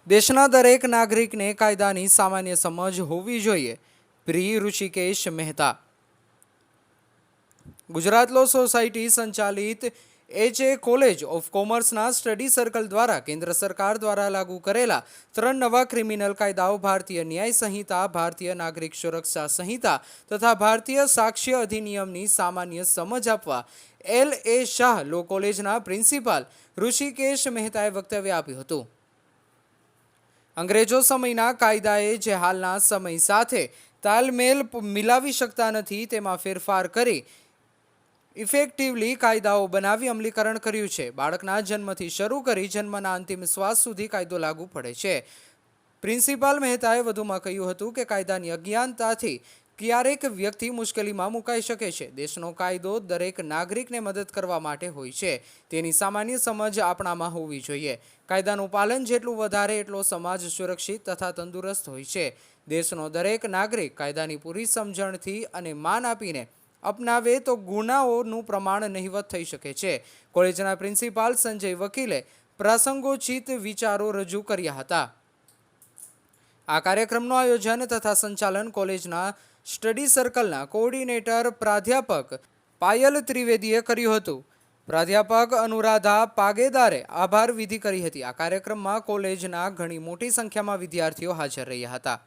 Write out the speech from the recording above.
દેશના દરેક નાગરિકને કાયદાની સામાન્ય સમજ હોવી જોઈએ. પ્રિય ઋષિકેશ મહેતા. ગુજરાત લો સોસાયટી સંચાલિત એચ.એ. કોલેજ ઓફ કોમર્સના સ્ટડી સર્કલ દ્વારા કેન્દ્ર સરકાર દ્વારા લાગુ કરેલા 3 નવા ક્રિમિનલ કાયદાઓ ભારતીય ન્યાય સંહિતા, ભારતીય નાગરિક સુરક્ષા સંહિતા તથા ભારતીય સાક્ષ્ય અધિનિયમની સામાન્ય સમજ આપવા એલ.એ. શાહ લો કોલેજના પ્રિન્સિપાલ ઋષિકેશ મહેતાએ વક્તવ્ય આપ્યું હતું. અંગ્રેજો સમયના કાયદાએ જે હાલના સમય સાથે તાલમેલ મિલાવી શકતા નથી તેમાં ફેરફાર કરી ઇફેક્ટિવલી કાયદાઓ બનાવી અમલીકરણ કર્યું છે. બાળકના જન્મથી શરૂ કરી જન્મના અંતિમ શ્વાસ સુધી કાયદો લાગુ પડે છે. પ્રિન્સિપાલ મહેતાએ વધુમાં કહ્યું હતું કે કાયદાની અજ્ઞાનતાથી ક્યારેક વ્યક્તિ મુશ્કેલીમાં મુકાઈ શકે છે. દેશનો કાયદો દરેક નાગરિકને મદદ કરવા માટે હોય છે. તેની સામાન્ય સમજ આપણામાં હોવી જોઈએ. કાયદાનું પાલન જેટલું વધારે એટલો સમાજ સુરક્ષિત તથા તંદુરસ્ત હોય છે. દેશનો દરેક નાગરિક કાયદાની પૂરી સમજણથી અને માન આપીને અપનાવે તો ગુનાઓનું પ્રમાણ નહિવત થઈ શકે છે. કોલેજના પ્રિન્સિપાલ સંજય વકીલે પ્રાસંગોચિત વિચારો રજૂ કર્યા હતા. આ કાર્યક્રમનું આયોજન તથા સંચાલન કોલેજના સ્ટડી સર્કલના કોઓર્ડિનેટર પ્રાધ્યાપક પાયલ ત્રિવેદીએ કર્યું હતું. પ્રાધ્યાપક અનુરાધા પાગેદારે આભાર વિધિ કરી હતી. આ કાર્યક્રમમાં કોલેજના ઘણી મોટી સંખ્યામાં વિદ્યાર્થીઓ હાજર રહ્યા હતા.